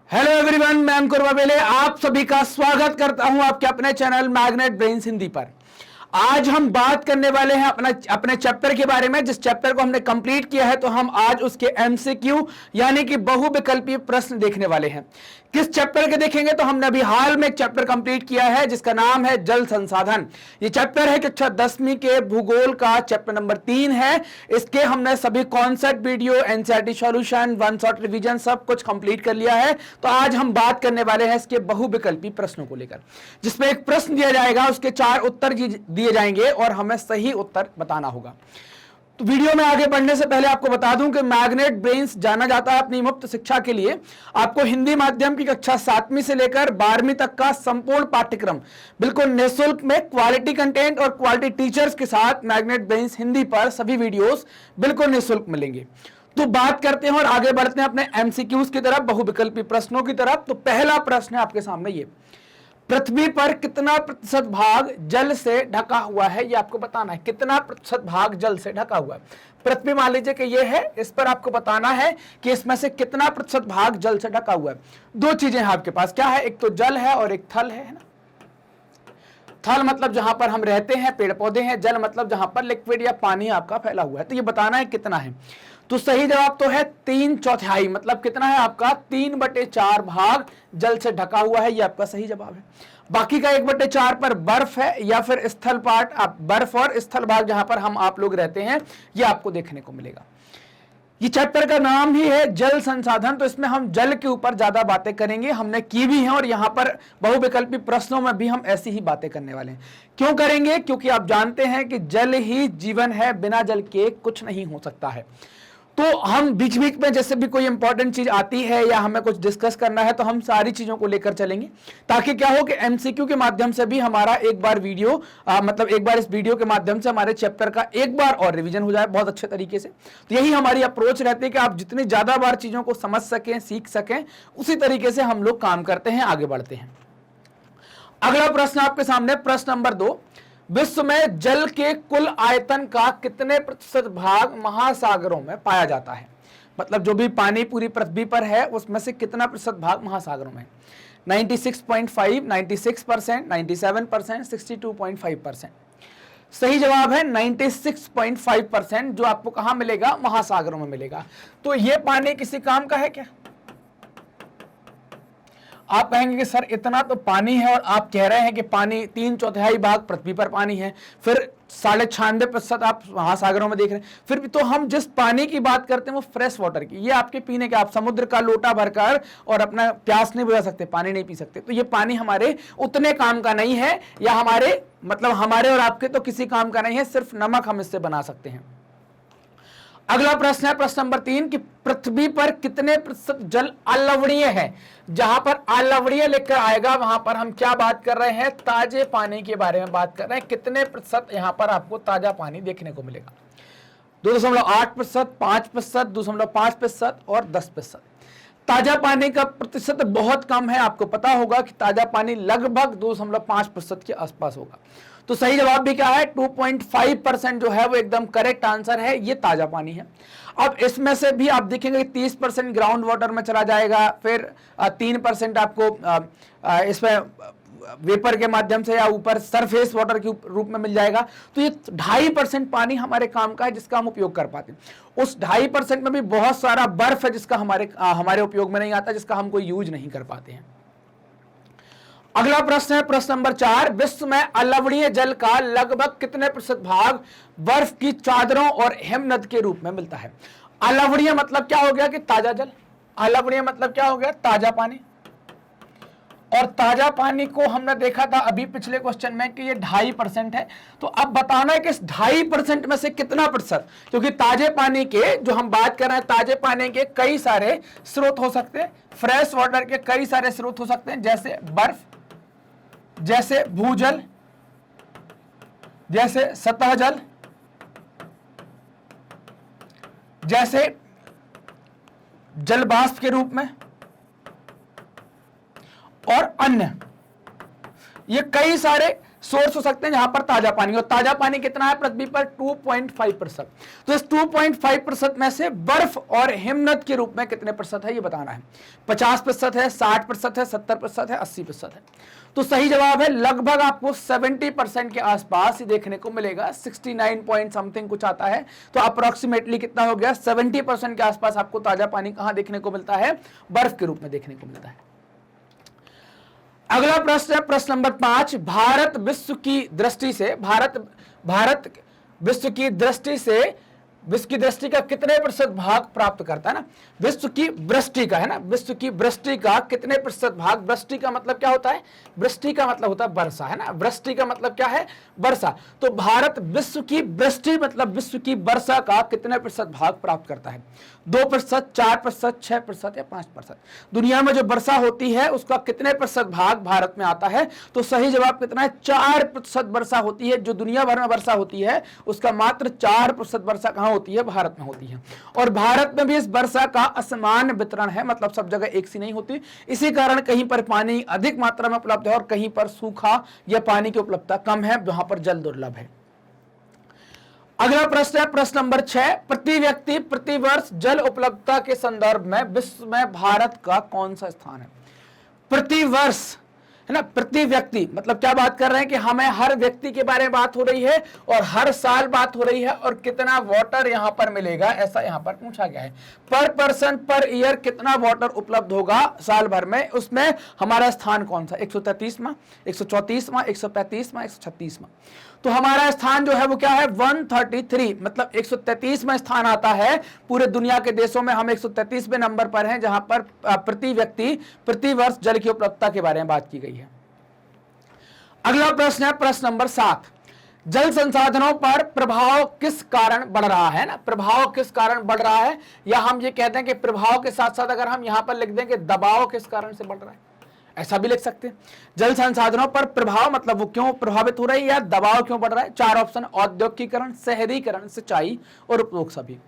Hello everyone, मैं अंकुर वाबेले आप सभी का स्वागत करता हूं आपके अपने चैनल मैग्नेट ब्रेन्स हिंदी पर। आज हम बात करने वाले हैं अपने चैप्टर के बारे में। जिस चैप्टर को हमने कंप्लीट किया है तो हम आज उसके एमसीक्यू यानी कि बहुविकल्पीय प्रश्न देखने वाले हैं। किस चैप्टर के देखेंगे तो हमने अभी हाल में एक चैप्टर कंप्लीट किया है जिसका नाम है जल संसाधन। ये चैप्टर है कक्षा 10वीं के भूगोल का चैप्टर नंबर 3 है। इसके हमने सभी concept video, NCERT solution, one shot revision सब कुछ कंप्लीट कर लिया है। तो आज हम बात करने वाले हैं इसके बहुविकल्पी प्रश्नों को लेकर, जिसमें एक प्रश्न दिया जाएगा, उसके 4 उत्तर दिए जाएंगे और हमें सही उत्तर बताना होगा। तो वीडियो में आगे बढ़ने से पहले आपको बता दूं कि मैग्नेट ब्रेन्स जाना जाता है अपनी मुफ्त शिक्षा के लिए। आपको हिंदी माध्यम की कक्षा 7वीं से लेकर 12वीं तक का संपूर्ण पाठ्यक्रम बिल्कुल निःशुल्क में क्वालिटी कंटेंट और क्वालिटी टीचर्स के साथ मैग्नेट ब्रेन्स हिंदी पर सभी वीडियोस बिल्कुल निःशुल्क मिलेंगे। तो बात करते हैं और आगे बढ़ते हैं अपने एमसीक्यूज की तरफ, बहुविकल्पी प्रश्नों की तरफ। तो पहला प्रश्न है आपके सामने ये, पृथ्वी पर कितना प्रतिशत भाग जल से ढका हुआ है, ये आपको बताना है। कितना प्रतिशत भाग जल से ढका हुआ है पृथ्वी, मान लीजिए कि ये है, इस पर आपको बताना है कि इसमें से कितना प्रतिशत भाग जल से ढका हुआ है। दो चीजें हैं आपके पास, क्या है, एक तो जल है और एक थल है ना। थल मतलब जहां पर हम रहते हैं, पेड़ पौधे हैं, जल मतलब जहां पर लिक्विड या पानी आपका फैला हुआ है। तो ये बताना है कितना है। तो सही जवाब तो है 3/4, मतलब कितना है आपका 3/4 भाग जल से ढका हुआ है, ये आपका सही जवाब है। बाकी का 1/4 पर बर्फ है या फिर स्थल पार्ट, आप बर्फ और स्थल भाग जहां पर हम आप लोग रहते हैं, ये आपको देखने को मिलेगा। ये चैप्टर का नाम ही है जल संसाधन, तो इसमें हम जल के ऊपर ज्यादा बातें करेंगे, हमने की भी हैं और यहाँ पर बहुविकल्पी प्रश्नों में भी हम ऐसी ही बातें करने वाले हैं। क्यों करेंगे? क्योंकि आप जानते हैं कि जल ही जीवन है, बिना जल के कुछ नहीं हो सकता है। तो हम बीच बीच में जैसे भी कोई इंपॉर्टेंट चीज आती है या हमें कुछ डिस्कस करना है तो हम सारी चीजों को लेकर चलेंगे, ताकि क्या हो कि एमसीक्यू के माध्यम से भी हमारा एक बार वीडियो मतलब एक बार इस वीडियो के माध्यम से हमारे चैप्टर का एक बार और रिवीजन हो जाए बहुत अच्छे तरीके से। तो यही हमारी अप्रोच रहती है कि आप जितनी ज्यादा बार चीजों को समझ सकें, सीख सकें, उसी तरीके से हम लोग काम करते हैं, आगे बढ़ते हैं। अगला प्रश्न आपके सामने, प्रश्न नंबर 2, विश्व में जल के कुल आयतन का कितने प्रतिशत भाग महासागरों में पाया जाता है। मतलब जो भी पानी पूरी पृथ्वी पर है उसमें से कितना प्रतिशत भाग महासागरों में। 96.5, 96%, 97%, 62.5%। सही जवाब है 96.5%, जो आपको कहां मिलेगा, महासागरों में मिलेगा। तो ये पानी किसी काम का है क्या? आप कहेंगे कि सर इतना तो पानी है और आप कह रहे हैं कि पानी 3/4 भाग पृथ्वी पर पानी है, फिर 96.5% आप महासागरों में देख रहे हैं। फिर भी तो हम जिस पानी की बात करते हैं वो फ्रेश वाटर की, ये आपके पीने के, आप समुद्र का लोटा भरकर और अपना प्यास नहीं बुझा सकते, पानी नहीं पी सकते। तो ये पानी हमारे उतने काम का नहीं है, या हमारे मतलब हमारे और आपके तो किसी काम का नहीं है, सिर्फ नमक हम इससे बना सकते हैं। अगला प्रश्न है प्रश्न नंबर 3 कि पृथ्वी पर कितने प्रतिशत जल अलवणीय है। जहां पर अलवणीय लिखकर आएगा वहां पर हम क्या बात कर रहे हैं, ताजे पानी के बारे में बात कर रहे हैं। कितने प्रतिशत यहां पर आपको ताजा पानी देखने को मिलेगा? 2.8%, 5%, 2.5% और 10%। ताजा पानी का प्रतिशत बहुत कम है, आपको पता होगा कि ताजा पानी लगभग 2.5% के आसपास होगा। तो सही जवाब भी क्या है, 2.5% जो है वो एकदम करेक्ट आंसर है, ये ताजा पानी है। अब इसमें से भी आप देखेंगे 30% ग्राउंड वाटर में चला जाएगा, फिर 3% आपको इसमें वेपर के माध्यम से या ऊपर सरफेस वाटर के रूप में मिल जाएगा। तो ये 2.5% पानी हमारे काम का है जिसका हम उपयोग कर पाते हैं। उस 2.5% में भी बहुत सारा बर्फ है जिसका हमारे उपयोग में नहीं आता, जिसका हम कोई यूज नहीं कर पाते हैं। अगला प्रश्न है प्रश्न नंबर 4, विश्व में अलवणीय जल का लगभग कितने प्रतिशत भाग बर्फ की चादरों और हिमनद के रूप में मिलता है। अलवणीय मतलब क्या हो गया कि ताजा जल, अलवणीय मतलब क्या हो गया, ताजा पानी। और ताजा पानी को हमने देखा था अभी पिछले क्वेश्चन में कि ये 2.5% है। तो अब बताना है कि इस 2.5% में से कितना प्रतिशत, क्योंकि ताजे पानी के जो हम बात कर रहे हैं, ताजे पानी के कई सारे स्रोत हो सकते हैं, फ्रेश वाटर के कई सारे स्रोत हो सकते हैं, जैसे बर्फ, जैसे भूजल, जैसे सतह जल, जैसे जलवाष्प के रूप में और अन्य। ये कई सारे सोर्स हो सकते हैं जहां पर ताजा पानी, और ताजा पानी कितना है पृथ्वी पर 2.5%। तो इस 2.5% में से बर्फ और हिमनद के रूप में कितने प्रतिशत है ये बताना है। 50% है, 60% है, 70% है, 80% है। तो सही जवाब है लगभग आपको 70% के आसपास ही देखने को मिलेगा। 69 पॉइंट समथिंग कुछ आता है, तो अप्रोक्सीमेटली कितना हो गया, 70% के आसपास आपको ताजा पानी कहां देखने को मिलता है, बर्फ के रूप में देखने को मिलता है। अगला प्रश्न है प्रश्न नंबर 5। भारत विश्व की दृष्टि का कितने प्रतिशत भाग प्राप्त करता है ना, विश्व की वृष्टि का है ना, विश्व की वृष्टि का कितने प्रतिशत भाग, वृष्टि का मतलब क्या होता है, वृष्टि का मतलब होता है वर्षा है ना, वृष्टि का मतलब क्या है, वर्षा। तो भारत विश्व की वृष्टि मतलब विश्व की वर्षा का कितने प्रतिशत भाग प्राप्त करता है, 2%, 4%, 6% या 5%। दुनिया में जो वर्षा होती है उसका कितने प्रतिशत भाग भारत में आता है, तो सही जवाब कितना है, 4% वर्षा होती है। जो दुनिया भर में वर्षा होती है उसका मात्र 4% वर्षा कहां होती है, भारत में होती है। और भारत में भी इस वर्षा का असमान वितरण है, मतलब सब जगह एक सी नहीं होती। इसी कारण कहीं पर पानी अधिक मात्रा में उपलब्ध है और कहीं पर सूखा या पानी की उपलब्धता कम है, जहां पर जल दुर्लभ है। अगला प्रश्न है प्रश्न नंबर 6। प्रति व्यक्ति प्रति वर्ष जल उपलब्धता के संदर्भ में विश्व में भारत का कौन सा स्थान है। प्रति वर्ष है ना, प्रति व्यक्ति मतलब क्या बात कर रहे हैं कि हमें हर व्यक्ति के बारे में बात हो रही है और हर साल बात हो रही है, और कितना वाटर यहां पर मिलेगा ऐसा यहां पर पूछा गया है। पर पर्सन पर ईयर कितना वाटर उपलब्ध होगा साल भर में, उसमें हमारा स्थान कौन सा, 133वां, 134वां, 135वां, 136वां। तो हमारा स्थान जो है वो क्या है, 133, मतलब 133वां स्थान आता है पूरे दुनिया के देशों में। हम 133वें नंबर पर हैं जहां पर प्रति व्यक्ति प्रति वर्ष जल की उपलब्धता के बारे में बात की गई है। अगला प्रश्न है प्रश्न नंबर 7। जल संसाधनों पर प्रभाव किस कारण बढ़ रहा है ना, प्रभाव किस कारण बढ़ रहा है, या हम ये कहते हैं कि प्रभाव के साथ साथ अगर हम यहां पर लिख दें कि दबाव किस कारण से बढ़ रहा है, ऐसा भी लिख सकते हैं। जल संसाधनों पर प्रभाव मतलब वो क्यों प्रभावित हो रही है या दबाव क्यों बढ़ रहा है। 4 ऑप्शन, औद्योगिकीकरण, शहरीकरण, सिंचाई और उपभोग सभी।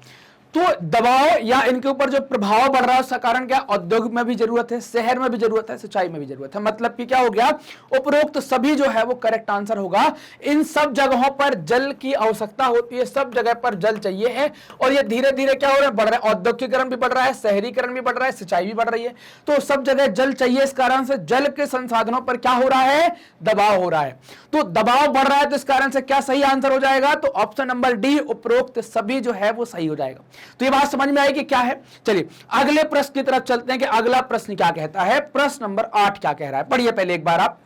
तो दबाव या इनके ऊपर जो प्रभाव बढ़ रहा है उसका कारण क्या, औद्योगिक में भी जरूरत है, शहर में भी जरूरत है, सिंचाई में भी जरूरत है। मतलब कि क्या हो गया, उपरोक्त सभी जो है वो करेक्ट आंसर होगा। इन सब जगहों पर जल की आवश्यकता होती है, सब जगह पर जल चाहिए है, और ये धीरे धीरे क्या हो रहा है, बढ़ रहा है। औद्योगिकीकरण भी बढ़ रहा है, शहरीकरण भी बढ़ रहा है, सिंचाई भी बढ़ रही है, तो सब जगह जल चाहिए। इस कारण से जल के संसाधनों पर क्या हो रहा है, दबाव हो रहा है। तो दबाव बढ़ रहा है तो इस कारण से क्या सही आंसर हो जाएगा, तो ऑप्शन नंबर डी, उपरोक्त सभी जो है वो सही हो जाएगा। तो ये बात समझ में आएगी क्या है। चलिए अगले प्रश्न की तरफ चलते हैं कि अगला प्रश्न क्या कहता है। प्रश्न नंबर 8 क्या कह रहा है, पढ़िए पहले एक बार आप।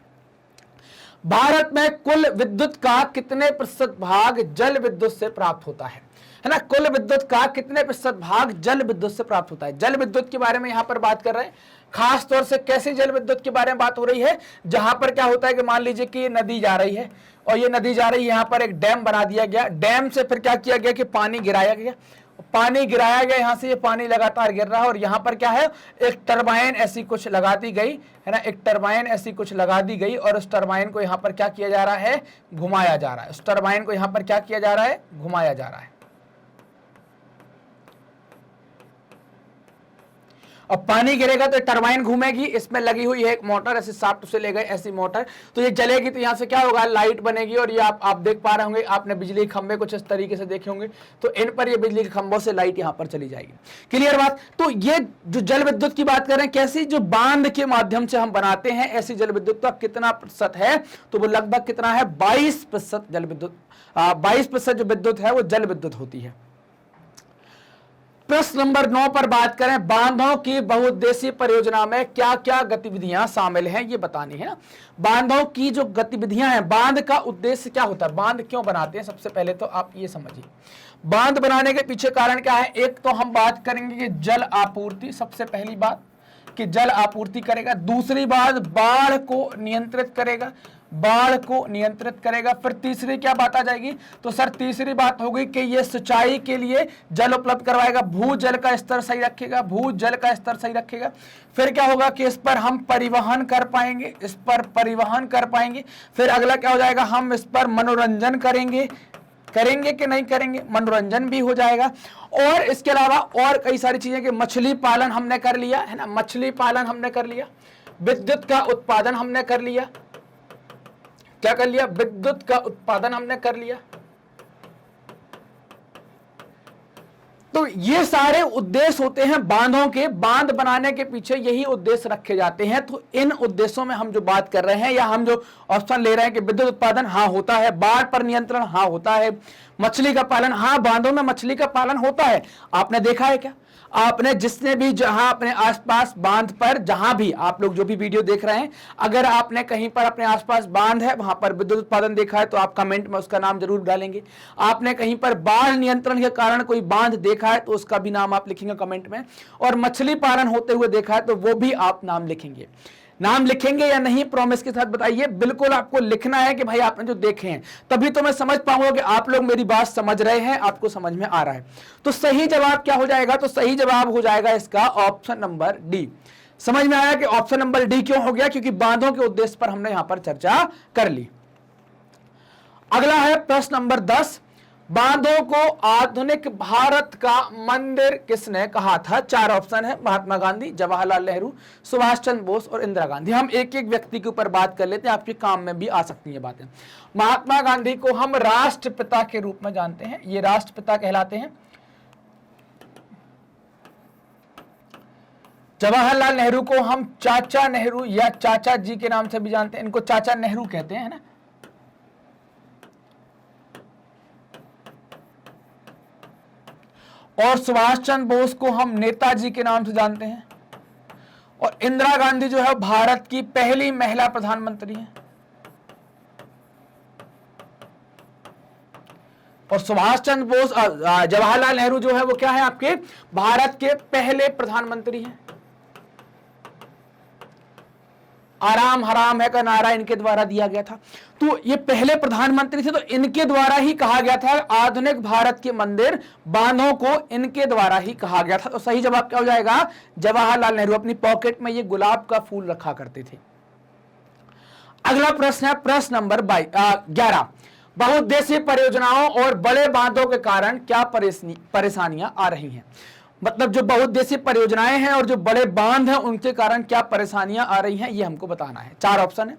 भारत में कुल विद्युत का कितने प्रतिशत भाग जल विद्युत से प्राप्त होता है ना, कुल विद्युत का कितने प्रतिशत भाग जल विद्युत से प्राप्त होता है। जल विद्युत के बारे में यहां पर बात कर रहे हैं, खास तौर से कैसे जल विद्युत के बारे में बात हो रही है, जहां पर क्या होता है कि मान लीजिए कि ये नदी जा रही है और ये नदी जा रही है, यहां पर एक डैम बना दिया गया, डैम से फिर क्या किया गया कि पानी गिराया गया, यहां से ये पानी लगातार गिर रहा है, और यहां पर क्या है, एक टरबाइन ऐसी कुछ लगा दी गई है ना, एक टरबाइन ऐसी कुछ लगा दी गई, और उस टरबाइन को यहां पर क्या किया जा रहा है, घुमाया जा रहा है। उस टरबाइन को यहां पर क्या किया जा रहा है, घुमाया जा रहा है। अब पानी गिरेगा तो टरबाइन घूमेगी, इसमें लगी हुई है एक मोटर, ऐसे साफ्ट से ले गए ऐसी मोटर, तो ये चलेगी तो यहाँ से क्या होगा, लाइट बनेगी। और ये आप देख पा रहे होंगे, आपने बिजली के खंभे कुछ इस तरीके से देखे होंगे, तो इन पर ये बिजली के खंभों से लाइट यहाँ पर चली जाएगी। क्लियर बात। तो ये जो जल विद्युत की बात कर रहे हैं, कैसी, जो बांध के माध्यम से हम बनाते हैं, ऐसी जल विद्युत का कितना प्रतिशत है, तो वो लगभग कितना है, 22% जल विद्युत, 22% जो विद्युत है वो जल विद्युत होती है। प्रश्न नंबर 9 पर बात करें, बांधों की बहुउद्देशीय परियोजना में क्या क्या गतिविधियां शामिल हैं, ये बतानी है ना। बांधों की जो गतिविधियां हैं, बांध का उद्देश्य क्या होता है, बांध क्यों बनाते हैं, सबसे पहले तो आप ये समझिए बांध बनाने के पीछे कारण क्या है। एक तो हम बात करेंगे कि जल आपूर्ति, सबसे पहली बात कि जल आपूर्ति करेगा। दूसरी बात, बाढ़ को नियंत्रित करेगा, बाढ़ को नियंत्रित करेगा। फिर तीसरी क्या बात आ जाएगी, तो सर तीसरी बात होगी कि ये सिंचाई के लिए जल उपलब्ध करवाएगा, भूजल का स्तर सही रखेगा, भूजल का स्तर सही रखेगा। फिर क्या होगा कि इस पर हम परिवहन कर पाएंगे, इस पर परिवहन कर पाएंगे। फिर अगला क्या हो जाएगा, हम इस पर मनोरंजन करेंगे कि नहीं करेंगे, मनोरंजन भी हो जाएगा। और इसके अलावा और कई सारी चीजें, कि मछली पालन हमने कर लिया है ना, मछली पालन हमने कर लिया, विद्युत का उत्पादन हमने कर लिया, क्या कर लिया, विद्युत का उत्पादन हमने कर लिया। तो ये सारे उद्देश्य होते हैं बांधों के, बांध बनाने के पीछे यही उद्देश्य रखे जाते हैं। तो इन उद्देश्यों में हम जो बात कर रहे हैं या हम जो ऑप्शन ले रहे हैं कि विद्युत उत्पादन हाँ होता है, बाढ़ पर नियंत्रण हाँ होता है, मछली का पालन हाँ, बांधों में मछली का पालन होता है। आपने देखा है क्या, आपने जिसने भी जहां अपने आसपास बांध पर, जहां भी आप लोग जो भी वीडियो देख रहे हैं, अगर आपने कहीं पर अपने आसपास बांध है वहां पर विद्युत उत्पादन देखा है तो आप कमेंट में उसका नाम जरूर डालेंगे। आपने कहीं पर बाढ़ नियंत्रण के कारण कोई बांध देखा है तो उसका भी नाम आप लिखेंगे कमेंट में, और मछली पालन होते हुए देखा है तो वो भी आप नाम लिखेंगे। नाम लिखेंगे या नहीं प्रॉमिस के साथ बताइए, बिल्कुल आपको लिखना है कि भाई आपने जो देखे हैं, तभी तो मैं समझ पाऊंगा कि आप लोग मेरी बात समझ रहे हैं, आपको समझ में आ रहा है। तो सही जवाब क्या हो जाएगा, तो सही जवाब हो जाएगा इसका ऑप्शन नंबर डी। समझ में आया कि ऑप्शन नंबर डी क्यों हो गया, क्योंकि बांधों के उद्देश्य पर हमने यहां पर चर्चा कर ली। अगला है प्रश्न नंबर 10, बांधों को आधुनिक भारत का मंदिर किसने कहा था। 4 ऑप्शन है, महात्मा गांधी, जवाहरलाल नेहरू, सुभाष चंद्र बोस और इंदिरा गांधी। हम एक एक व्यक्ति के ऊपर बात कर लेते हैं, आपके काम में भी आ सकती है बातें। महात्मा गांधी को हम राष्ट्रपिता के रूप में जानते हैं, ये राष्ट्रपिता कहलाते हैं। जवाहरलाल नेहरू को हम चाचा नेहरू या चाचा जी के नाम से भी जानते हैं, इनको चाचा नेहरू कहते हैं ना। और सुभाष चंद्र बोस को हम नेताजी के नाम से जानते हैं। और इंदिरा गांधी जो है भारत की पहली महिला प्रधानमंत्री है। और सुभाष चंद्र बोस, जवाहरलाल नेहरू जो है वो क्या है, आपके भारत के पहले प्रधानमंत्री हैं। आराम हराम है का नारा इनके द्वारा दिया गया था। तो ये पहले प्रधानमंत्री थे, तो इनके द्वारा ही कहा गया था आधुनिक भारत के मंदिर, बांधों को इनके द्वारा ही कहा गया था। तो सही जवाब क्या हो जाएगा, जवाहरलाल नेहरू अपनी पॉकेट में ये गुलाब का फूल रखा करते थे। अगला प्रश्न है प्रश्न नंबर 11, बहुउद्देशीय परियोजनाओं और बड़े बांधों के कारण क्या परेशानियां आ रही हैं। मतलब जो बहुउद्देशीय परियोजनाएं हैं और जो बड़े बांध हैं उनके कारण क्या परेशानियां आ रही हैं, ये हमको बताना है। 4 ऑप्शन है।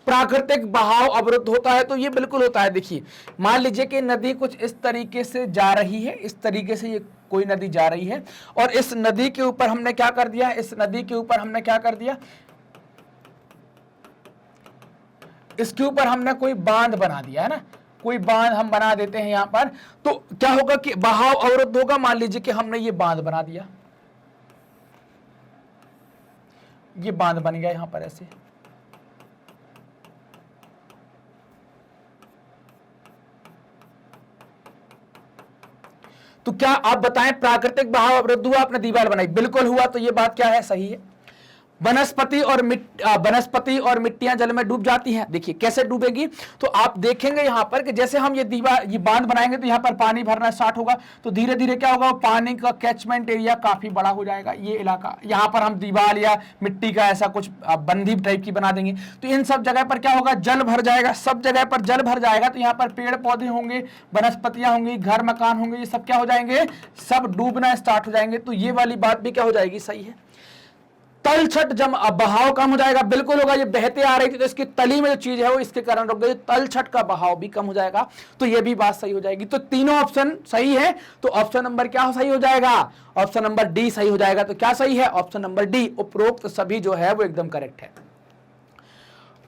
प्राकृतिक बहाव अवरुद्ध होता है, तो ये बिल्कुल होता है। देखिए मान लीजिए कि नदी कुछ इस तरीके से जा रही है, इस तरीके से ये कोई नदी जा रही है, और इस नदी के ऊपर हमने क्या कर दिया, इस नदी के ऊपर हमने क्या कर दिया, इसके ऊपर हमने कोई बांध बना दिया है ना, कोई बांध हम बना देते हैं यहां पर, तो क्या होगा कि बहाव अवरुद्ध होगा। मान लीजिए कि हमने ये बांध बना दिया, ये बांध बन गया यहां पर ऐसे, तो क्या आप बताएं प्राकृतिक बहाव अवरुद्ध हुआ, आपने दीवार बनाई, बिल्कुल हुआ। तो ये बात क्या है, सही है। वनस्पति और मिट्टियां जल में डूब जाती हैं। देखिए कैसे डूबेगी, तो आप देखेंगे यहां पर कि जैसे हम ये बांध बनाएंगे तो यहां पर पानी भरना स्टार्ट होगा, तो धीरे धीरे क्या होगा, पानी का कैचमेंट एरिया काफी बड़ा हो जाएगा। ये इलाका यहां पर हम दीवार या मिट्टी का ऐसा कुछ बंदी टाइप की बना देंगे, तो इन सब जगह पर क्या होगा, जल भर जाएगा। सब जगह पर जल भर जाएगा तो यहाँ पर पेड़ पौधे होंगे, वनस्पतियां होंगी, घर मकान होंगे, ये सब क्या हो जाएंगे, सब डूबना स्टार्ट हो जाएंगे। तो ये वाली बात भी क्या हो जाएगी, सही है। तलछट जम बहाव कम हो जाएगा, बिल्कुल होगा। ये बहते आ रही थी तो इसकी तली में जो चीज है वो इसके कारण रुक गई, तलछट का बहाव भी कम हो जाएगा। तो ये भी बात सही हो जाएगी। तो तीनों ऑप्शन सही है, तो ऑप्शन नंबर क्या सही हो जाएगा, ऑप्शन नंबर डी सही हो जाएगा। तो क्या सही है, ऑप्शन नंबर डी, उपरोक्त सभी जो है वो एकदम करेक्ट है।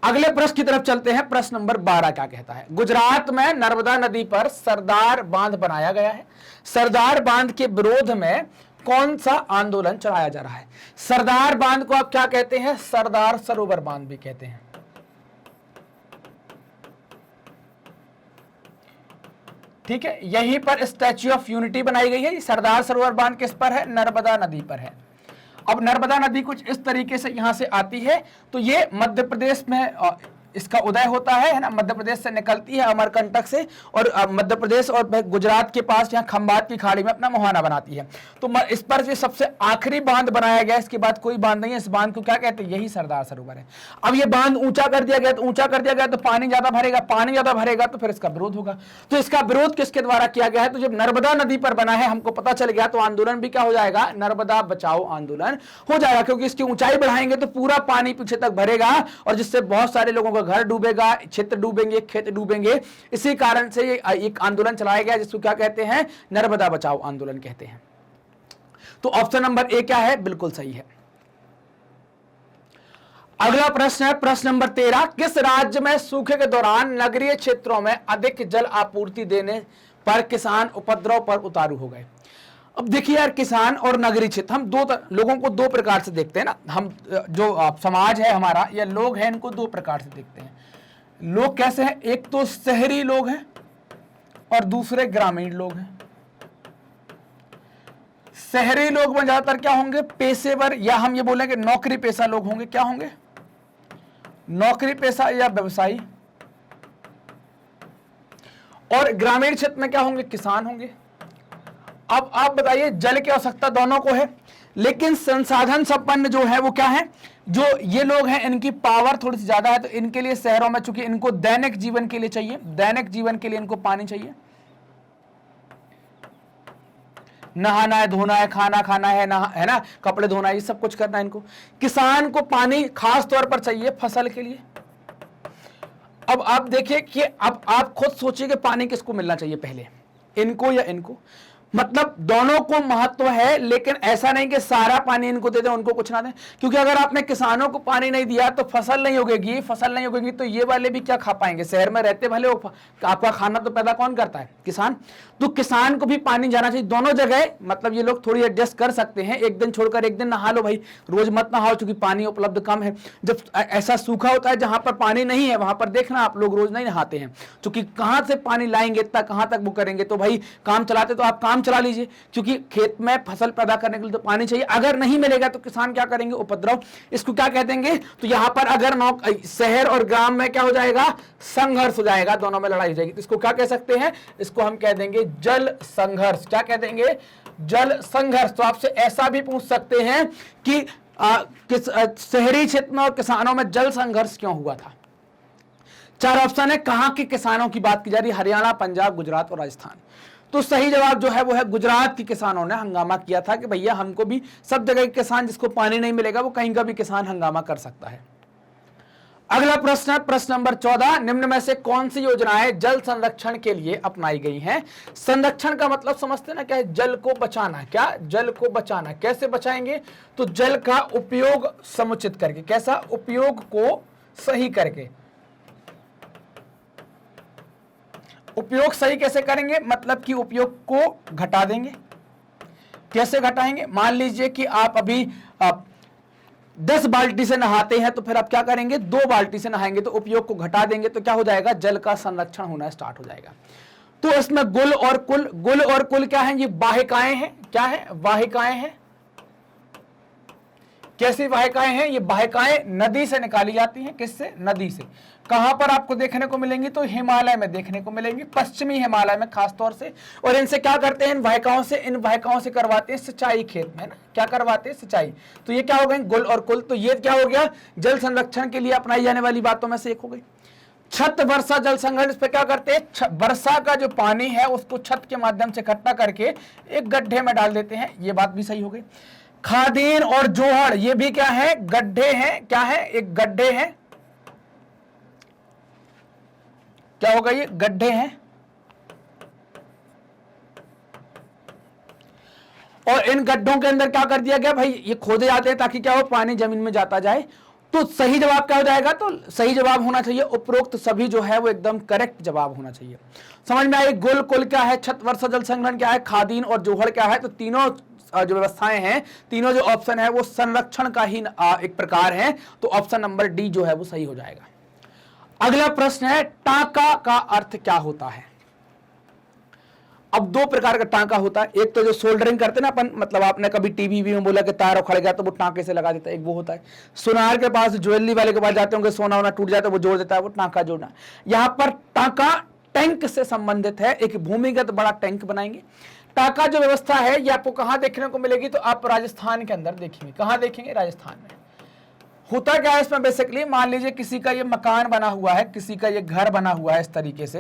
अगले प्रश्न की तरफ चलते हैं। प्रश्न नंबर 12 क्या कहता है, गुजरात में नर्मदा नदी पर सरदार बांध बनाया गया है। सरदार बांध के विरोध में कौन सा आंदोलन चलाया जा रहा है। सरदार बांध को आप क्या कहते हैं, सरदार सरोवर बांध भी कहते हैं। ठीक है, यहीं पर स्टैच्यू ऑफ यूनिटी बनाई गई है। सरदार सरोवर बांध किस पर है, नर्मदा नदी पर है। अब नर्मदा नदी कुछ इस तरीके से यहां से आती है, तो ये मध्य प्रदेश में इसका उदय होता है ना, मध्य प्रदेश से निकलती है अमरकंटक से, और मध्य प्रदेश और गुजरात के पास यहाँ खंबात की खाड़ी में अपना मुहाना बनाती है। तो इस पर ये सबसे आखिरी बांध बनाया गया, इसके बाद कोई बांध नहीं है। इस बांध को क्या कहते हैं, यही सरदार सरोवर है। अब ये बांध ऊंचा कर दिया गया, तो ऊंचा कर दिया गया तो पानी ज्यादा भरेगा, पानी ज्यादा भरेगा तो फिर इसका विरोध होगा। तो इसका विरोध किसके द्वारा किया गया है, तो जब नर्मदा नदी पर बना है हमको पता चल गया, तो आंदोलन भी क्या हो जाएगा, नर्मदा बचाओ आंदोलन हो जाएगा। क्योंकि इसकी ऊंचाई बढ़ाएंगे तो पूरा पानी पीछे तक भरेगा, और जिससे बहुत सारे लोगों को घर डूबेगा, क्षेत्र डूबेंगे, खेत डूबेंगे। इसी कारण से ये एक आंदोलन चलाया गया जिसको क्या कहते हैं, नर्मदा बचाओ आंदोलन कहते हैं। तो ऑप्शन नंबर ए क्या है, बिल्कुल सही है। अगला प्रश्न है प्रश्न नंबर 13, किस राज्य में सूखे के दौरान नगरीय क्षेत्रों में अधिक जल आपूर्ति देने पर किसान उपद्रव पर उतारू हो गए। अब देखिए यार, किसान और नगरीय क्षेत्र, हम लोगों को दो प्रकार से देखते हैं ना। हम जो समाज है हमारा या लोग हैं, इनको दो प्रकार से देखते हैं। लोग कैसे हैं, एक तो शहरी लोग हैं और दूसरे ग्रामीण लोग हैं। शहरी लोग में ज्यादातर क्या होंगे, पेशेवर, या हम ये बोलेंगे नौकरी पेशा लोग होंगे। क्या होंगे, नौकरी पेशा या व्यवसायी। और ग्रामीण क्षेत्र में क्या होंगे, किसान होंगे। अब आप बताइए, जल की आवश्यकता दोनों को है, लेकिन संसाधन संपन्न जो है वो क्या है, जो ये लोग हैं इनकी पावर थोड़ी सी ज्यादा है, तो इनके लिए शहरों में चूंकि इनको दैनिक जीवन के लिए चाहिए, दैनिक जीवन के लिए इनको पानी चाहिए, नहाना है, धोना है, खाना खाना है ना, कपड़े धोना है, ये सब कुछ करना है इनको। किसान को पानी खास तौर पर चाहिए फसल के लिए। अब आप देखिए कि अब आप खुद सोचिए कि पानी किसको मिलना चाहिए पहले, इनको या इनको। मतलब दोनों को महत्व है, लेकिन ऐसा नहीं कि सारा पानी इनको दे दें, उनको कुछ ना दें। क्योंकि अगर आपने किसानों को पानी नहीं दिया तो फसल नहीं उगेगी, फसल नहीं उगेगी तो ये वाले भी क्या खा पाएंगे। शहर में रहते भले, आपका खाना तो पैदा कौन करता है, किसान। तो किसान को भी पानी जाना चाहिए दोनों जगह। मतलब ये लोग थोड़ी एडजस्ट कर सकते हैं, एक दिन छोड़कर एक दिन नहा लो भाई, रोज मत नहाओ क्योंकि पानी उपलब्ध कम है। जब ऐसा सूखा होता है जहां पर पानी नहीं है, वहां पर देखना आप लोग रोज नहीं नहाते हैं, क्योंकि कहां से पानी लाएंगे, इतना कहां तक वो करेंगे। तो भाई काम चलाते तो आप काम चला लीजिए, क्योंकि खेत में फसल पैदा करने के लिए तो पानी चाहिए। अगर नहीं मिलेगा तो किसान क्या करेंगे, उपद्रव। इसको क्या कहते हैं, तो यहां पर अगर शहर और ग्राम में क्या हो जाएगा, संघर्ष हो जाएगा, दोनों में लड़ाई हो जाएगी। तो इसको क्या कह सकते हैं, इसको हम कह देंगे जल संघर्ष। क्या कह देंगे, जल संघर्ष। तो आपसे ऐसा भी पूछ सकते हैं कि शहरी क्षेत्र में और किसानों में जल संघर्ष क्यों हुआ था। चार ऑप्शन है, कहां के किसानों की बात की जा रही है, हरियाणा, पंजाब, गुजरात और राजस्थान। तो सही जवाब जो है वो है गुजरात के किसानों ने हंगामा किया था कि भैया हमको भी, सब जगह के किसान, जिसको पानी नहीं मिलेगा वो कहीं का भी किसान हंगामा कर सकता है। अगला प्रश्न है प्रश्न नंबर 14, निम्न में से कौन सी योजनाएं जल संरक्षण के लिए अपनाई गई हैं। संरक्षण का मतलब समझते ना क्या है, जल को बचाना। क्या, जल को बचाना। कैसे बचाएंगे, तो जल का उपयोग समुचित करके। कैसा, उपयोग को सही करके। उपयोग सही कैसे करेंगे, मतलब कि उपयोग को घटा देंगे। कैसे घटाएंगे, मान लीजिए कि आप अभी 10 बाल्टी से नहाते हैं, तो फिर आप क्या करेंगे, 2 बाल्टी से नहाएंगे, तो उपयोग को घटा देंगे, तो क्या हो जाएगा, जल का संरक्षण होना स्टार्ट हो जाएगा। तो इसमें गुल और कुल, गुल और कुल क्या है, ये वाहिकाएं हैं। क्या है, वाहिकाएं हैं। कैसी वाहिकाएं हैं, ये वाहिकाएं नदी से निकाली जाती हैं। किससे, नदी से। कहां पर आपको देखने को मिलेंगी, तो हिमालय में देखने को मिलेंगी, पश्चिमी हिमालय में खास तौर से। और इनसे क्या करते हैं, इन वाहिकाओं से करवाते हैं सिंचाई खेत में ना। क्या करवाते हैं, सिंचाई। तो ये क्या हो गए, गुल और कुल। तो ये क्या हो गया, जल संरक्षण के लिए अपनाई जाने वाली बातों में से एक हो गई। छत वर्षा जल संग्रहण, इस पे क्या करते हैं, वर्षा का जो पानी है उसको छत के माध्यम से इकट्ठा करके एक गड्ढे में डाल देते हैं। ये बात भी सही हो गई। खादीन और जोहड़, ये भी क्या है, गड्ढे हैं। क्या है, एक गड्ढे हैं। क्या होगा, ये गड्ढे हैं। और इन गड्ढों के अंदर क्या कर दिया गया भाई, ये खोदे जाते हैं ताकि क्या हो, पानी जमीन में जाता जाए। तो सही जवाब क्या हो जाएगा, तो सही जवाब होना चाहिए उपरोक्त सभी जो है वो एकदम करेक्ट जवाब होना चाहिए। समझ में आई, गुल कुल क्या है, छत वर्षा जल संग्रहण क्या है, खादीन और जोहड़ क्या है। तो तीनों जो व्यवस्थाएं हैं, तीनों जो ऑप्शन है वो संरक्षण का ही एक प्रकार है। तो ऑप्शन नंबर डी जो है वो सही हो जाएगा। अगला प्रश्न है, टांका का अर्थ क्या होता है। अब 2 प्रकार का टांका होता है। एक तो जो सोल्डरिंग करते ना अपन, मतलब आपने कभी टीवी में बोला कि तार उखड़ गया तो वो टांके से लगा देता है, एक वो होता है। सुनार के पास, ज्वेलरी वाले के पास जाते होंगे, सोना वोना टूट जाता है वो जोड़ देता है, वो टांका जोड़ना। यहाँ पर टांका टैंक से संबंधित है। एक भूमिगत बड़ा टैंक बनाएंगे। टांका जो व्यवस्था है ये आपको कहां देखने को मिलेगी, तो आप राजस्थान के अंदर देखेंगे। कहां देखेंगे, राजस्थान में। होता क्या है इसमें, बेसिकली मान लीजिए किसी का ये मकान बना हुआ है, किसी का ये घर बना हुआ है इस तरीके से,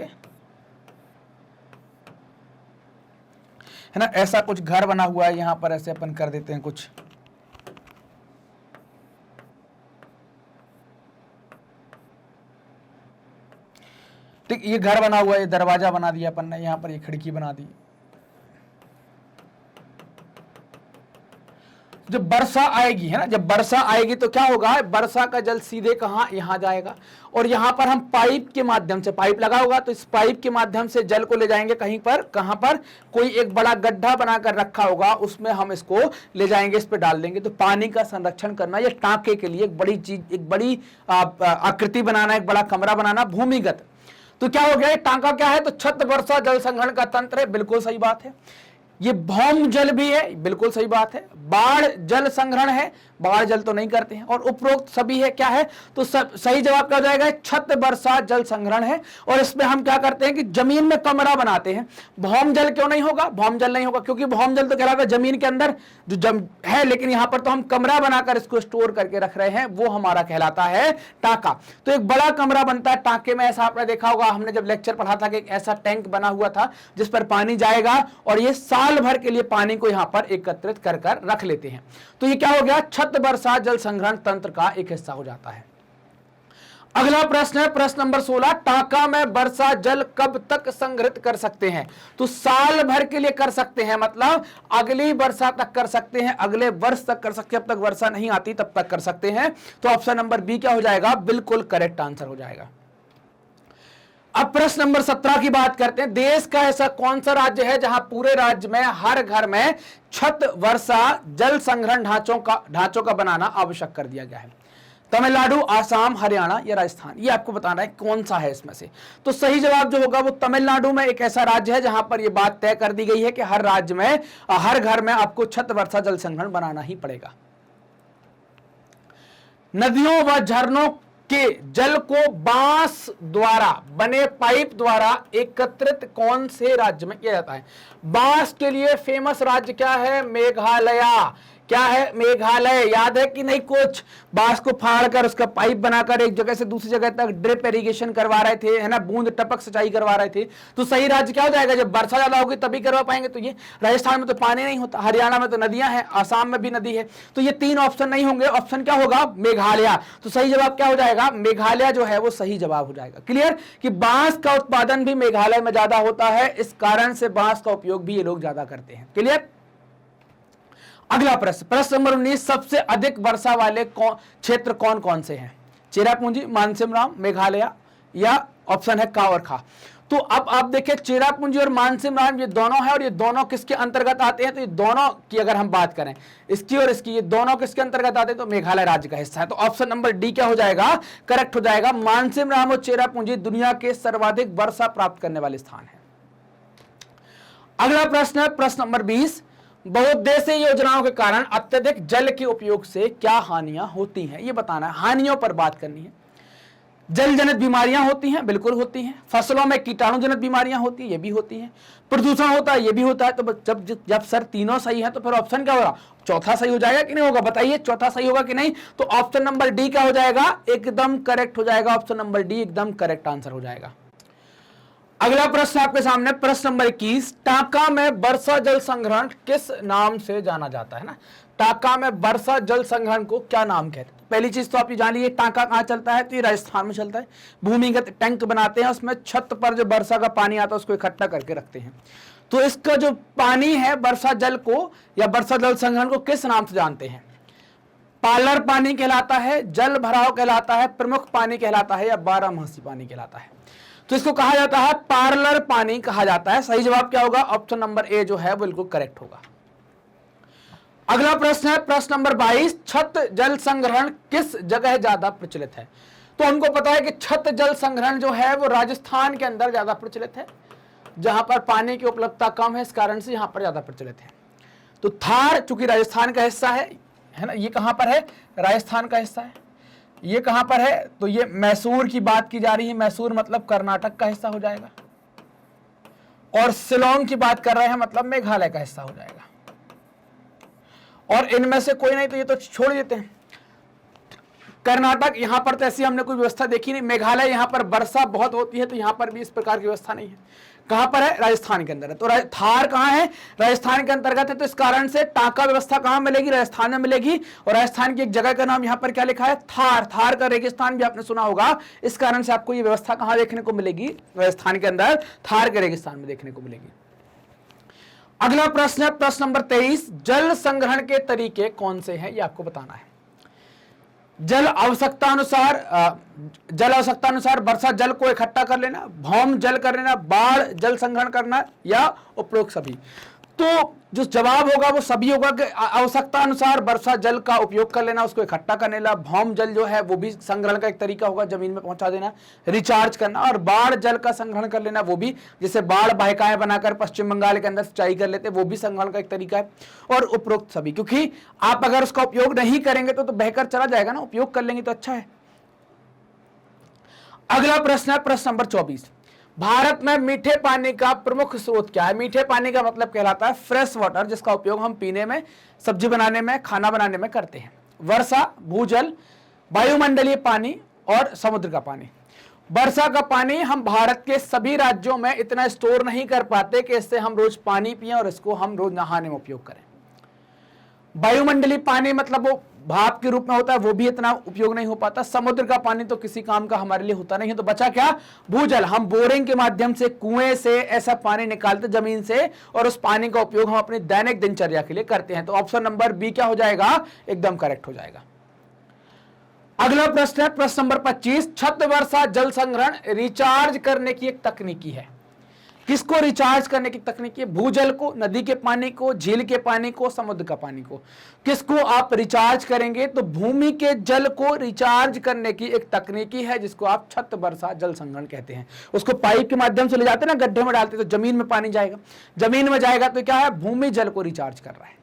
है ना, ऐसा कुछ घर बना हुआ है। यहां पर ऐसे अपन कर देते हैं कुछ, ठीक, ये घर बना हुआ है, दरवाजा बना दिया अपन ने, यहां पर ये खिड़की बना दी। जब वर्षा आएगी है ना, जब वर्षा आएगी तो क्या होगा, वर्षा का जल सीधे कहां, यहां जाएगा और यहां पर हम पाइप के माध्यम से, पाइप लगा होगा तो इस पाइप के माध्यम से जल को ले जाएंगे कहीं पर, कहां पर, कोई एक बड़ा गड्ढा बनाकर रखा होगा, उसमें हम इसको ले जाएंगे, इस पे डाल देंगे। तो पानी का संरक्षण करना, ये टांके के लिए एक बड़ी चीज, एक बड़ी आकृति बनाना, एक बड़ा कमरा बनाना भूमिगत। तो क्या हो गया, टांका क्या है, तो छत वर्षा जल संग्रहण का तंत्र है, बिल्कुल सही बात है। ये भौम जल भी है, बिल्कुल सही बात है। बाढ़ जल संग्रहण है, बाढ़ जल तो नहीं करते हैं, और उपरोक्त सभी है, क्या है, तो सही जवाब क्या हो जाएगा, छत वर्षा जल संग्रहण है। और इसमें हम क्या करते हैं कि जमीन में कमरा बनाते हैं। भौम जल क्यों नहीं होगा, भौम जल नहीं होगा क्योंकि भौम जल तो कहलाता है जमीन के अंदर जो है, लेकिन यहां पर तो हम कमरा बनाकर इसको स्टोर करके रख रहे हैं, वो हमारा कहलाता है टांका। तो एक बड़ा कमरा बनता है टांके में, ऐसा आपने देखा होगा, हमने जब लेक्चर पढ़ा था कि एक ऐसा टैंक बना हुआ था जिस पर पानी जाएगा और ये साल भर के लिए पानी को यहां पर एकत्रित कर कर रख लेते हैं। तो ये क्या हो गया, छत वर्षा जल संग्रहण तंत्र का एक हिस्सा हो जाता है। अगला प्रश्न है प्रश्न नंबर 16, टांका में वर्षा जल कब तक संग्रहित कर सकते हैं। तो साल भर के लिए कर सकते हैं, मतलब अगली वर्षा तक कर सकते हैं, अगले वर्ष तक कर सकते हैं, जब तक वर्षा नहीं आती तब तक कर सकते हैं। तो ऑप्शन नंबर बी क्या हो जाएगा, बिल्कुल करेक्ट आंसर हो जाएगा। अब प्रश्न नंबर 17 की बात करते हैं। देश का ऐसा कौन सा राज्य है जहां पूरे राज्य में हर घर में छत वर्षा जल संग्रहण ढांचों का बनाना आवश्यक कर दिया गया है। तमिलनाडु, आसाम, हरियाणा या राजस्थान, ये आपको बताना है कौन सा है इसमें से। तो सही जवाब जो होगा वो तमिलनाडु में एक ऐसा राज्य है जहां पर यह बात तय कर दी गई है कि हर राज्य में, हर घर में आपको छत वर्षा जल संग्रहण बनाना ही पड़ेगा। नदियों व झरनों के जल को बांस द्वारा बने पाइप द्वारा एकत्रित कौन से राज्य में किया जाता है। बांस के लिए फेमस राज्य क्या है, मेघालय। क्या है, मेघालय। याद है कि नहीं, कुछ बांस को फाड़कर उसका पाइप बनाकर एक जगह से दूसरी जगह तक ड्रिप इरिगेशन करवा रहे थे, है ना, बूंद टपक सिंचाई करवा रहे थे। तो सही राज्य क्या हो जाएगा, जब वर्षा ज्यादा होगी तभी करवा पाएंगे। तो ये राजस्थान में तो पानी नहीं होता, हरियाणा में तो नदियां हैं, आसाम में भी नदी है, तो ये तीन ऑप्शन नहीं होंगे। ऑप्शन क्या होगा, मेघालय। तो सही जवाब क्या हो जाएगा, मेघालय जो है वो सही जवाब हो जाएगा। क्लियर कि बांस का उत्पादन भी मेघालय में ज्यादा होता है, इस कारण से बांस का उपयोग भी ये लोग ज्यादा करते हैं। क्लियर। अगला प्रश्न, प्रश्न नंबर 19, सबसे अधिक वर्षा वाले क्षेत्र कौन कौन से हैं। चेरापूंजी, मानसिमराम, मेघालय या ऑप्शन है का और खा। तो अब आप देखिए चेरापूंजी और मानसिमराम ये दोनों है, और ये दोनों किसके अंतर्गत आते हैं, तो ये दोनों की अगर हम बात करें इसकी और इसकी, ये दोनों किसके अंतर्गत आते हैं, तो मेघालय राज्य का हिस्सा है। तो ऑप्शन नंबर डी क्या हो जाएगा, करेक्ट हो जाएगा। मानसिमराम और चेरापूंजी दुनिया के सर्वाधिक वर्षा प्राप्त करने वाले स्थान है। अगला प्रश्न है प्रश्न नंबर 20, बहुउद्देशीय योजनाओं के कारण अत्यधिक जल के उपयोग से क्या हानियां होती हैं, ये बताना है, हानियों पर बात करनी है। जल जनित बीमारियां होती हैं, बिल्कुल होती हैं। फसलों में कीटाणु जनित बीमारियां होती हैं, ये भी होती हैं। प्रदूषण होता है, ये भी होता है। तो जब सर तीनों सही है तो फिर ऑप्शन क्या होगा, चौथा सही हो जाएगा कि नहीं होगा, बताइए चौथा सही होगा कि नहीं। तो ऑप्शन नंबर डी क्या हो जाएगा, एकदम करेक्ट हो जाएगा। ऑप्शन नंबर डी एकदम करेक्ट आंसर हो जाएगा। अगला प्रश्न आपके सामने प्रश्न नंबर 21, टांका में वर्षा जल संग्रहण किस नाम से जाना जाता है ना। टांका में वर्षा जल संग्रहण को क्या नाम कहते हैं। पहली चीज तो आप ये जान लीजिए, टांका कहां चलता है, तो ये राजस्थान में चलता है। भूमिगत टैंक बनाते हैं, उसमें छत पर जो वर्षा का पानी आता है उसको इकट्ठा करके रखते हैं। तो इसका जो पानी है वर्षा जल को या वर्षा जल संग्रहण को किस नाम से जानते हैं। पार्लर पानी कहलाता है, जल भराव कहलाता है, प्रमुख पानी कहलाता है या बारहमासी पानी कहलाता है। तो इसको कहा जाता है पार्लर पानी कहा जाता है। सही जवाब क्या होगा, ऑप्शन नंबर ए जो है बिल्कुल करेक्ट होगा। अगला प्रश्न है प्रश्न नंबर 22, छत जल संग्रहण किस जगह ज्यादा प्रचलित है। तो हमको पता है कि छत जल संग्रहण जो है वो राजस्थान के अंदर ज्यादा प्रचलित है, जहां पर पानी की उपलब्धता कम है, इस कारण से यहां पर ज्यादा प्रचलित है। तो थार चूंकि राजस्थान का हिस्सा है ना, ये कहां पर है, राजस्थान का हिस्सा है। ये कहां पर है, तो ये मैसूर की बात की जा रही है, मैसूर मतलब कर्नाटक का हिस्सा हो जाएगा, और शिलोंग की बात कर रहे हैं मतलब मेघालय का हिस्सा हो जाएगा। और इनमें से कोई नहीं तो ये तो छोड़ देते हैं। कर्नाटक, यहां पर तो ऐसी हमने कोई व्यवस्था देखी नहीं। मेघालय, यहां पर वर्षा बहुत होती है तो यहां पर भी इस प्रकार की व्यवस्था नहीं है। कहां पर है? राजस्थान के अंदर है। तो थार कहां है? राजस्थान के अंतर्गत है। तो इस कारण से टाका व्यवस्था कहां मिलेगी? राजस्थान में मिलेगी। और राजस्थान की एक जगह का नाम यहां पर क्या लिखा है? थार। थार का रेगिस्तान भी आपने सुना होगा। इस कारण से आपको यह व्यवस्था कहां देखने को मिलेगी? राजस्थान के अंदर थार के रेगिस्तान में देखने को मिलेगी। अगला प्रश्न है प्रश्न नंबर 23, जल संग्रहण के तरीके कौन से हैं? ये आपको बताना है। जल आवश्यकता अनुसार वर्षा जल को इकट्ठा कर लेना, भौम जल कर लेना, बाढ़ जल संग्रहण करना, या उपरोक्त सभी। तो जो जवाब होगा वो सभी होगा कि आवश्यकता अनुसार वर्षा जल का उपयोग कर लेना, उसको इकट्ठा करने ला, भौम जल जो है वो भी संग्रहण का एक तरीका होगा, जमीन में पहुंचा देना, रिचार्ज करना, और बाढ़ जल का संग्रहण कर लेना, वो भी जैसे बाढ़ वाहिकाएं बनाकर पश्चिम बंगाल के अंदर सिंचाई कर लेते, वो भी संग्रहण का एक तरीका है। और उपरोक्त सभी, क्योंकि आप अगर उसका उपयोग नहीं करेंगे तो बहकर चला जाएगा ना, उपयोग कर लेंगे तो अच्छा है। अगला प्रश्न है प्रश्न नंबर 24, भारत में मीठे पानी का प्रमुख स्रोत क्या है? मीठे पानी का मतलब कहलाता है फ्रेश वाटर, जिसका उपयोग हम पीने में, सब्जी बनाने में, खाना बनाने में करते हैं। वर्षा, भूजल, वायुमंडलीय पानी और समुद्र का पानी। वर्षा का पानी हम भारत के सभी राज्यों में इतना स्टोर नहीं कर पाते कि इससे हम रोज पानी पिएं और इसको हम रोज नहाने में उपयोग करें। वायुमंडलीय पानी मतलब वो भाप के रूप में होता है, वो भी इतना उपयोग नहीं हो पाता। समुद्र का पानी तो किसी काम का हमारे लिए होता नहीं है। तो बचा क्या? भूजल। हम बोरिंग के माध्यम से, कुएं से ऐसा पानी निकालते जमीन से, और उस पानी का उपयोग हम अपनी दैनिक दिनचर्या के लिए करते हैं। तो ऑप्शन नंबर बी क्या हो जाएगा? एकदम करेक्ट हो जाएगा। अगला प्रश्न है प्रश्न नंबर 25, छत वर्षा जल संग्रहण रिचार्ज करने की एक तकनीकी है। किसको रिचार्ज करने की तकनीकी है? भूजल को, नदी के पानी को, झील के पानी को, समुद्र का पानी को। किसको आप रिचार्ज करेंगे? तो भूमि के जल को रिचार्ज करने की एक तकनीकी है जिसको आप छत वर्षा जल संग्रहण कहते हैं। उसको पाइप के माध्यम से ले जाते हैं ना, गड्ढे में डालते तो जमीन में पानी जाएगा, जमीन में जाएगा तो क्या है? भूमि जल को रिचार्ज कर रहा है।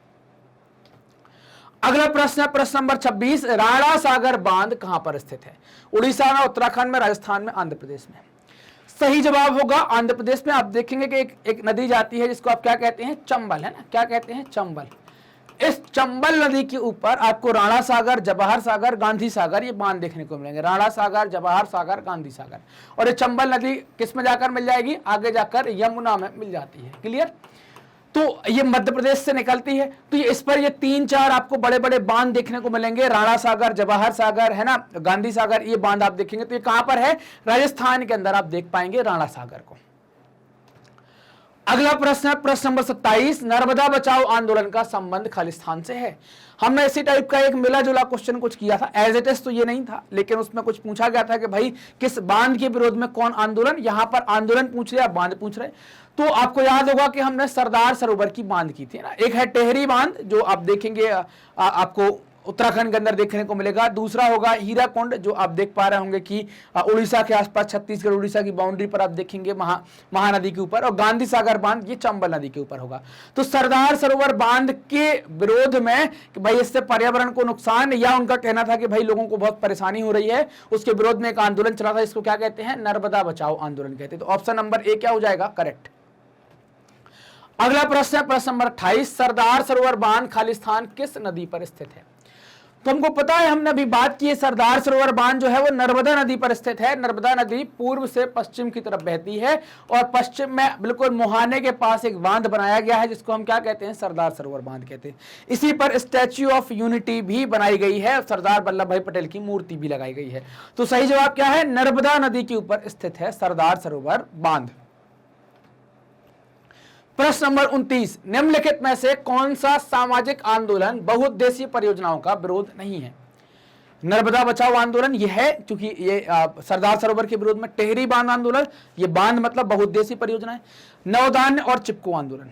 अगला प्रश्न है प्रश्न नंबर 26, राणा सागर बांध कहां पर स्थित है? उड़ीसा में, उत्तराखंड में, राजस्थान में, आंध्र प्रदेश में। सही जवाब होगा आंध्र प्रदेश में। आप देखेंगे कि एक नदी जाती है जिसको आप क्या कहते हैं? चंबल, है ना? क्या कहते हैं? चंबल। इस चंबल नदी के ऊपर आपको राणा सागर, जवाहर सागर, गांधी सागर ये बांध देखने को मिलेंगे। राणा सागर, जवाहर सागर, गांधी सागर। और ये चंबल नदी किस में जाकर मिल जाएगी? आगे जाकर यमुना में मिल जाती है। क्लियर? तो ये मध्य प्रदेश से निकलती है। तो ये इस पर ये 3-4 आपको बड़े बड़े बांध देखने को मिलेंगे। राणा सागर, जवाहर सागर, है ना, गांधी सागर, ये बांध आप देखेंगे। तो ये कहां पर है? राजस्थान के अंदर आप देख पाएंगे राणा सागर को। अगला प्रश्न है प्रश्न नंबर 27, नर्मदा बचाओ आंदोलन का संबंध खालिस्तान से है। हमने इसी टाइप का एक मिला जुला क्वेश्चन कुछ किया था। एज इट इज तो ये नहीं था, लेकिन उसमें कुछ पूछा गया था कि भाई किस बांध के विरोध में कौन आंदोलन। यहां पर आंदोलन पूछ रहे, बांध पूछ रहे। तो आपको याद होगा कि हमने सरदार सरोवर की बांध की थी ना। एक है टेहरी बांध जो आप देखेंगे, आपको उत्तराखंड के अंदर देखने को मिलेगा। दूसरा होगा हीराकुंड जो आप देख पा रहे होंगे कि उड़ीसा के आसपास, छत्तीसगढ़ उड़ीसा की बाउंड्री पर आप देखेंगे महानदी के ऊपर। और गांधी सागर बांध ये चंबल नदी के ऊपर होगा। तो सरदार सरोवर बांध के विरोध में कि भाई इससे पर्यावरण को नुकसान, या उनका कहना था कि भाई लोगों को बहुत परेशानी हो रही है, उसके विरोध में एक आंदोलन चला था। इसको क्या कहते हैं? नर्मदा बचाओ आंदोलन कहते हैं। तो ऑप्शन नंबर ए क्या हो जाएगा? करेक्ट। अगला प्रश्न है प्रश्न नंबर 28, सरदार सरोवर बांध खालिस्तान किस नदी पर स्थित है? तो हमको पता है, हमने अभी बात की है, सरदार सरोवर बांध जो है वो नर्मदा नदी पर स्थित है। नर्मदा नदी पूर्व से पश्चिम की तरफ बहती है और पश्चिम में बिल्कुल मुहाने के पास एक बांध बनाया गया है जिसको हम क्या कहते हैं? सरदार सरोवर बांध कहते हैं। इसी पर स्टैच्यू ऑफ यूनिटी भी बनाई गई है, सरदार वल्लभ भाई पटेल की मूर्ति भी लगाई गई है। तो सही जवाब क्या है? नर्मदा नदी के ऊपर स्थित है सरदार सरोवर बांध। प्रश्न नंबर 29, निम्नलिखित में से कौन सा सामाजिक आंदोलन बहुउद्देशीय परियोजनाओं का विरोध नहीं है? नर्मदा बचाओ आंदोलन ये है, क्योंकि ये सरदार सरोवर के विरोध में। टेहरी बांध आंदोलन, ये बांध मतलब बहुउद्देशीय परियोजना है। नवदान और चिपको आंदोलन,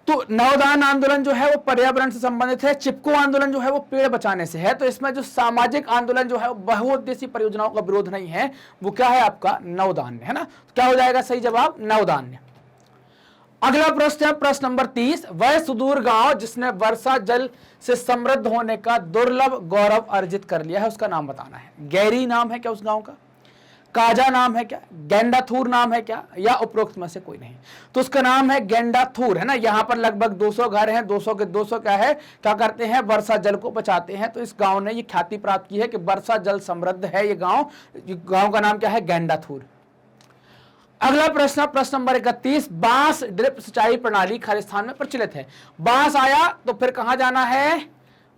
तो नवदान आंदोलन जो है वो पर्यावरण से संबंधित है, चिपको आंदोलन जो है वो पेड़ बचाने से है। तो इसमें जो सामाजिक आंदोलन जो है वो बहुउद्देशीय परियोजनाओं का विरोध नहीं है, वो क्या है? आपका नवदान्य, है ना। क्या हो जाएगा सही जवाब? नवदान्य। अगला प्रश्न है प्रश्न नंबर 30, वह सुदूर गांव जिसने वर्षा जल से समृद्ध होने का दुर्लभ गौरव अर्जित कर लिया है, उसका नाम बताना है। गैरी नाम है क्या उस गांव का? काजा नाम है क्या, गेंडाथूर नाम है क्या, या उपरोक्त में से कोई नहीं? तो उसका नाम है गेंडाथूर, है ना। यहाँ पर लगभग 200 घर हैं, 200 के 200 क्या है, क्या करते हैं, वर्षा जल को बचाते हैं। तो इस गांव ने ये ख्याति प्राप्त की है कि वर्षा जल समृद्ध है ये गांव का नाम क्या है, गेंडाथूर। अगला प्रश्न, प्रश्न नंबर 31, बांस ड्रिप सिंचाई प्रणाली खालिस्तान में प्रचलित है। बांस आया तो फिर कहां जाना है,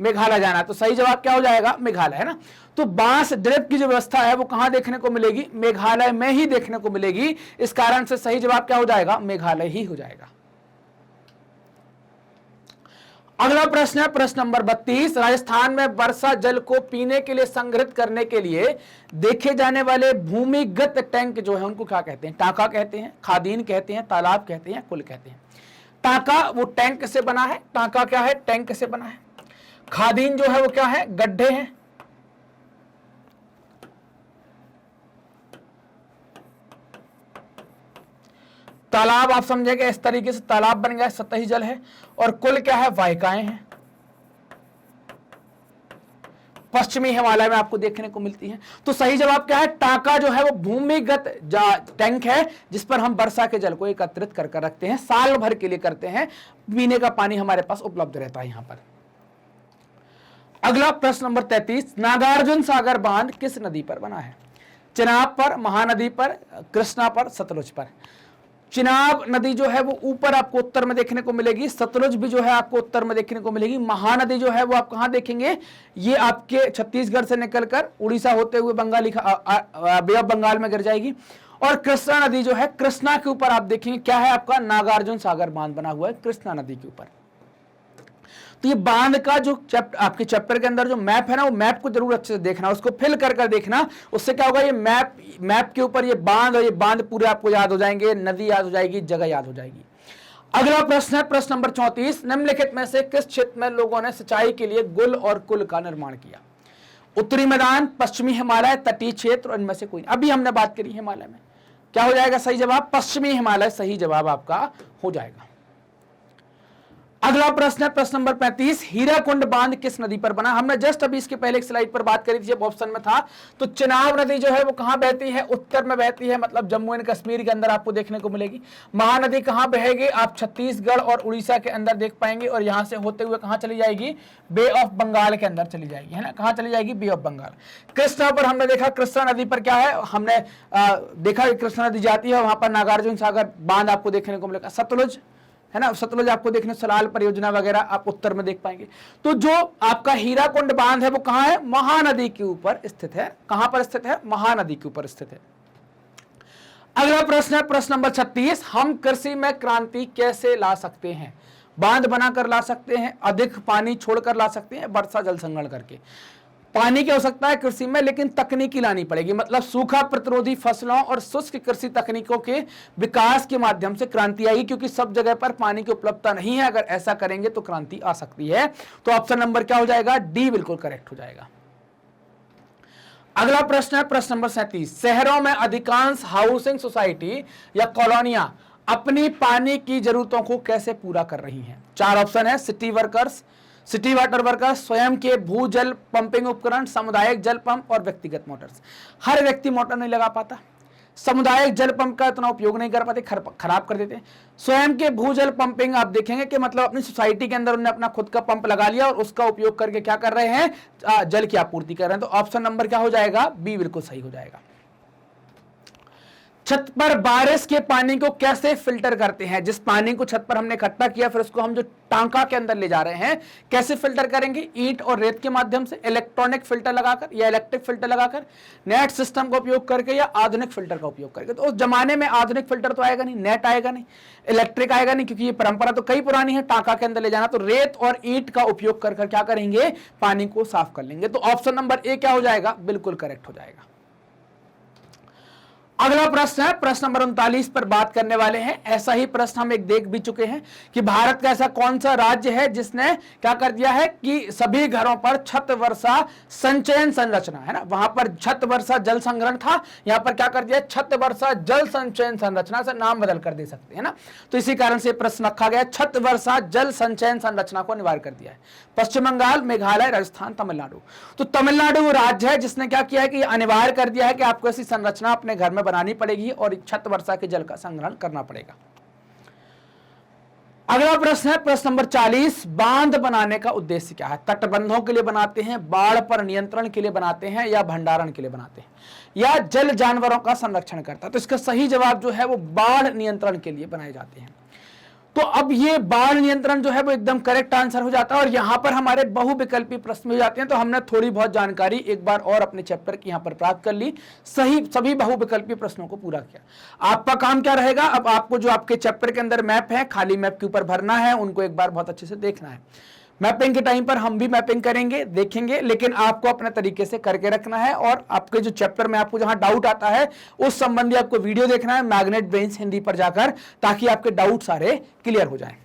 मेघालय जाना है। तो सही जवाब क्या हो जाएगा, मेघालय, है ना। तो बांस ड्रिप की जो व्यवस्था है वो कहां देखने को मिलेगी, मेघालय में ही देखने को मिलेगी। इस कारण से सही जवाब क्या हो जाएगा, मेघालय ही हो जाएगा। अगला प्रश्न है प्रश्न नंबर 32, राजस्थान में वर्षा जल को पीने के लिए संग्रहित करने के लिए देखे जाने वाले भूमिगत टैंक जो है उनको क्या कहते हैं? टांका कहते हैं, खादीन कहते हैं, तालाब कहते हैं, कुल कहते हैं। टांका वो टैंक से बना है, टांका क्या है, टैंक से बना है। खादीन जो है वो क्या है, गड्ढे हैं। तालाब आप समझेंगे इस तरीके से, तालाब बन गया, सतही जल है। और कुल क्या है, वाहिकाएं हैं। पश्चिमी हिमालय में आपको देखने को मिलती हैं। तो सही जवाब क्या है, टांका जो है वो भूमिगत टैंक है जिस पर हम वर्षा के जल को एकत्रित कर रखते हैं, साल भर के लिए करते हैं। पीने का पानी हमारे पास उपलब्ध रहता है यहां पर। अगला प्रश्न नंबर 33, नागार्जुन सागर बांध किस नदी पर बना है? चिनाब पर, महानदी पर, कृष्णा पर, सतलुज पर। चिनाब नदी जो है वो ऊपर आपको उत्तर में देखने को मिलेगी, सतलुज भी जो है आपको उत्तर में देखने को मिलेगी, महानदी जो है वो आप कहां देखेंगे, ये आपके छत्तीसगढ़ से निकलकर उड़ीसा होते हुए बे ऑफ बंगाल में गिर जाएगी। और कृष्णा नदी जो है, कृष्णा के ऊपर आप देखेंगे क्या है, आपका नागार्जुन सागर बांध बना हुआ है कृष्णा नदी के ऊपर। तो ये बांध का जो आपके चैप्टर के अंदर जो मैप है ना, वो मैप को जरूर अच्छे से देखना, उसको फिल कर देखना। उससे क्या होगा, ये मैप के ऊपर ये बांध पूरे आपको याद हो जाएंगे, नदी याद हो जाएगी, जगह याद हो जाएगी। अगला प्रश्न है प्रश्न नंबर 34, निम्नलिखित में से किस क्षेत्र में लोगों ने सिंचाई के लिए गुल और कुल का निर्माण किया? उत्तरी मैदान, पश्चिमी हिमालय, तटीय क्षेत्र, और इनमें से कोई। अभी हमने बात करी हिमालय में, क्या हो जाएगा सही जवाब, पश्चिमी हिमालय सही जवाब आपका हो जाएगा। अगला प्रश्न है प्रश्न नंबर 35, हीराकुंड बांध किस नदी पर बना? हमने जस्ट अभी इसके पहले एक स्लाइड पर बात करी थी जब ऑप्शन में था। तो चिनाब नदी जो है वो कहां बहती है, उत्तर में बहती है, मतलब जम्मू एंड कश्मीर के अंदर आपको देखने को मिलेगी। महानदी कहां बहेगी, आप छत्तीसगढ़ और उड़ीसा के अंदर देख पाएंगे, और यहां से होते हुए कहां चली जाएगी, बे ऑफ बंगाल के अंदर चली जाएगी, है ना। कहां चली जाएगी, बे ऑफ बंगाल। कृष्णा पर हमने देखा, कृष्णा नदी पर क्या है, हमने देखा कृष्णा नदी जाती है, वहां पर नागार्जुन सागर बांध आपको देखने को मिलेगा। सतलुज है ना, सतलुज आपको देखने, सलाल परियोजना वगैरह आप उत्तर में देख पाएंगे। तो जो आपका हीराकुंड बांध है वो कहां है, महानदी के ऊपर स्थित है। कहां पर स्थित है, महानदी के ऊपर स्थित है। अगला प्रश्न है प्रश्न नंबर 36, हम कृषि में क्रांति कैसे ला सकते हैं? बांध बनाकर ला सकते हैं, अधिक पानी छोड़कर ला सकते हैं, वर्षा जल संग्रहण करके। पानी की आवश्यकता है कृषि में, लेकिन तकनीकी लानी पड़ेगी, मतलब सूखा प्रतिरोधी फसलों और शुष्क कृषि तकनीकों के विकास के माध्यम से क्रांति आएगी, क्योंकि सब जगह पर पानी की उपलब्धता नहीं है। अगर ऐसा करेंगे तो क्रांति आ सकती है। तो ऑप्शन नंबर क्या हो जाएगा, डी बिल्कुल करेक्ट हो जाएगा। अगला प्रश्न है प्रश्न नंबर 37, शहरों में अधिकांश हाउसिंग सोसाइटी या कॉलोनियां अपनी पानी की जरूरतों को कैसे पूरा कर रही हैं? 4 ऑप्शन है, city workers, city water workers, स्वयं के भूजल पंपिंग उपकरण, सामुदायिक जल पंप और व्यक्तिगत मोटर्स। हर व्यक्ति मोटर नहीं लगा पाता, सामुदायिक जल पंप का इतना उपयोग नहीं कर पाते, खराब कर देते। स्वयं के भूजल पंपिंग आप देखेंगे कि मतलब अपनी सोसाइटी के अंदर उन्होंने अपना खुद का पंप लगा लिया और उसका उपयोग करके क्या कर रहे हैं, जल की आपूर्ति कर रहे हैं। तो ऑप्शन नंबर क्या हो जाएगा, बी बिल्कुल सही हो जाएगा। छत पर बारिश के पानी को कैसे फिल्टर करते हैं? जिस पानी को छत पर हमने इकट्ठा किया, फिर उसको हम जो टांका के अंदर ले जा रहे हैं, कैसे फिल्टर करेंगे? ईंट और रेत के माध्यम से, इलेक्ट्रॉनिक फिल्टर लगाकर या इलेक्ट्रिक फिल्टर लगाकर, नेट सिस्टम का उपयोग करके, या आधुनिक फिल्टर का उपयोग करके। तो उस जमाने में आधुनिक फिल्टर तो आएगा नहीं, नेट आएगा नहीं, इलेक्ट्रिक आएगा नहीं, क्योंकि ये परंपरा तो कई पुरानी है टांका के अंदर ले जाना। तो रेत और ईंट का उपयोग कर क्या करेंगे, पानी को साफ कर लेंगे। तो ऑप्शन नंबर ए क्या हो जाएगा, बिल्कुल करेक्ट हो जाएगा। अगला प्रश्न है, प्रश्न नंबर 39 पर बात करने वाले हैं। ऐसा ही प्रश्न हम एक देख भी चुके हैं कि भारत का ऐसा कौन सा राज्य है जिसने क्या कर दिया है कि सभी घरों पर छत वर्षा संचयन संरचना, है ना, वहां पर छत वर्षा जल संग्रहण था, यहां पर क्या कर दिया, छत वर्षा जल संचयन संरचना से नाम बदल कर दे सकते हैं ना। तो इसी कारण से प्रश्न रखा गया, छत वर्षा जल संचयन संरचना को अनिवार्य कर दिया है। पश्चिम बंगाल, मेघालय, राजस्थान, तमिलनाडु। तो तमिलनाडु राज्य है जिसने क्या किया है कि अनिवार्य कर दिया है कि आपको ऐसी संरचना अपने घर में बनानी पड़ेगी और छत वर्षा के जल का संग्रहण करना पड़ेगा। अगला प्रश्न है, प्रश्न नंबर 40, बांध बनाने का उद्देश्य क्या है? तटबंधों के लिए बनाते हैं, बाढ़ पर नियंत्रण के लिए बनाते हैं, या भंडारण के लिए बनाते हैं, या जल जानवरों का संरक्षण करता है? तो इसका सही जवाब जो है वो बाढ़ नियंत्रण के लिए बनाए जाते हैं। तो अब ये बाढ़ नियंत्रण जो है वो एकदम करेक्ट आंसर हो जाता है और यहां पर हमारे बहुविकल्पी प्रश्न हो जाते हैं। तो हमने थोड़ी बहुत जानकारी एक बार और अपने चैप्टर की यहां पर प्राप्त कर ली, सभी बहुविकल्पी प्रश्नों को पूरा किया। आपका काम क्या रहेगा, अब आपको जो आपके चैप्टर के अंदर मैप है, खाली मैप के ऊपर भरना है, उनको एक बार बहुत अच्छे से देखना है। मैपिंग के टाइम पर हम भी मैपिंग करेंगे, देखेंगे, लेकिन आपको अपने तरीके से करके रखना है और आपके जो चैप्टर में आपको जहां डाउट आता है उस संबंधी आपको वीडियो देखना है मैग्नेट ब्रेन्स हिंदी पर जाकर, ताकि आपके डाउट सारे क्लियर हो जाएं।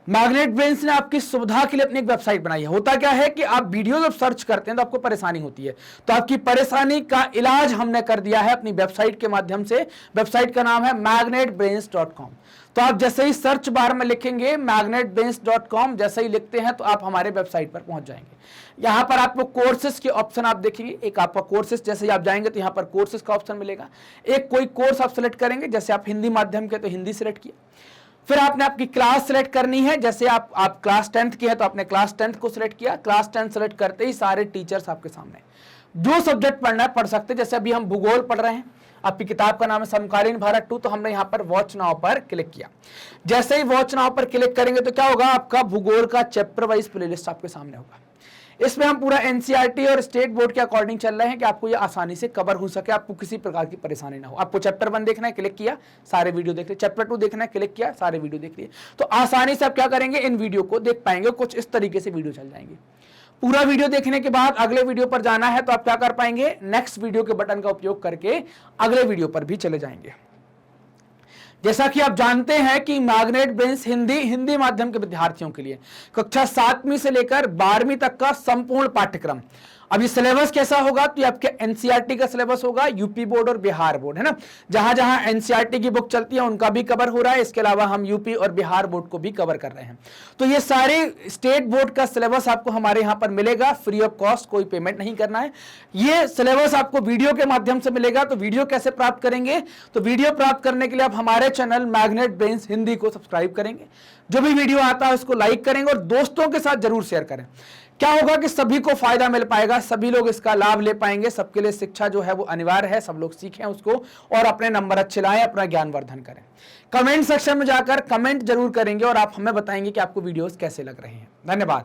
मैग्नेट ब्रेन्स ने आपकी सुविधा के लिए अपनी एक वेबसाइट बनाई है। होता क्या है कि आप वीडियो जब सर्च करते हैं तो आपको परेशानी होती है, तो आपकी परेशानी का इलाज हमने कर दिया है अपनी वेबसाइट के माध्यम से। वेबसाइट का नाम है magnetbrains.com। तो आप जैसे ही सर्च बार में लिखेंगे magnetbrains.com, जैसे ही लिखते हैं तो आप हमारे वेबसाइट पर पहुंच जाएंगे। यहां पर आपको कोर्सेज के ऑप्शन आप देखेंगे, एक आपका कोर्सेज, जैसे ही आप जाएंगे तो यहां पर कोर्सेज का ऑप्शन मिलेगा। एक कोई कोर्स आप सिलेक्ट करेंगे, जैसे आप हिंदी माध्यम के तो हिंदी सिलेक्ट किया, फिर आपने आपकी क्लास सेलेक्ट करनी है, जैसे आप क्लास 10th की है तो आपने क्लास 10th को सिलेक्ट किया। क्लास 10 सेलेक्ट करते ही सारे टीचर्स आपके सामने, जो सब्जेक्ट पढ़ना है पढ़ सकते हैं। जैसे अभी हम भूगोल पढ़ रहे हैं, आपकी किताब का नाम है समकालीन भारत 2, तो हमने यहाँ पर वॉच नाउ पर क्लिक किया। जैसे ही वॉच नाउ पर क्लिक करेंगे तो क्या होगा, आपका भूगोल का चैप्टर वाइज प्लेलिस्ट आपके सामने होगा। इसमें हम पूरा एनसीईआरटी और स्टेट बोर्ड के अकॉर्डिंग चल रहे हैं कि आपको ये आसानी से कवर हो सके, आपको किसी प्रकार की परेशानी ना हो। आपको चैप्टर 1 देखना है, क्लिक किया, सारे वीडियो देख लिए। चैप्टर 2 देखना है, क्लिक किया, सारे वीडियो देख लिए। तो आसानी से आप क्या करेंगे, इन वीडियो को देख पाएंगे। कुछ इस तरीके से वीडियो चल जाएंगे। पूरा वीडियो देखने के बाद अगले वीडियो पर जाना है तो आप क्या कर पाएंगे, नेक्स्ट वीडियो के बटन का उपयोग करके अगले वीडियो पर भी चले जाएंगे। जैसा कि आप जानते हैं कि मैग्नेट ब्रेन्स हिंदी माध्यम के विद्यार्थियों के लिए कक्षा 7वीं से लेकर 12वीं तक का संपूर्ण पाठ्यक्रम। अब ये सिलेबस कैसा होगा, तो ये आपके एनसीईआरटी का सिलेबस होगा, यूपी बोर्ड और बिहार बोर्ड, है ना। जहां जहां एनसीईआरटी की बुक चलती है उनका भी कवर हो रहा है, इसके अलावा हम यूपी और बिहार बोर्ड को भी कवर कर रहे हैं। तो ये सारे स्टेट बोर्ड का सिलेबस आपको हमारे यहाँ पर मिलेगा फ्री ऑफ कॉस्ट, कोई पेमेंट नहीं करना है। ये सिलेबस आपको वीडियो के माध्यम से मिलेगा। तो वीडियो कैसे प्राप्त करेंगे, तो वीडियो प्राप्त करने के लिए आप हमारे चैनल मैग्नेट ब्रेन्स हिंदी को सब्सक्राइब करेंगे, जो भी वीडियो आता है उसको लाइक करेंगे और दोस्तों के साथ जरूर शेयर करें। क्या होगा कि सभी को फायदा मिल पाएगा, सभी लोग इसका लाभ ले पाएंगे। सबके लिए शिक्षा जो है वो अनिवार्य है, सब लोग सीखें उसको और अपने नंबर अच्छे लाएं, अपना ज्ञान वर्धन करें। कमेंट सेक्शन में जाकर कमेंट जरूर करेंगे और आप हमें बताएंगे कि आपको वीडियोस कैसे लग रहे हैं। धन्यवाद।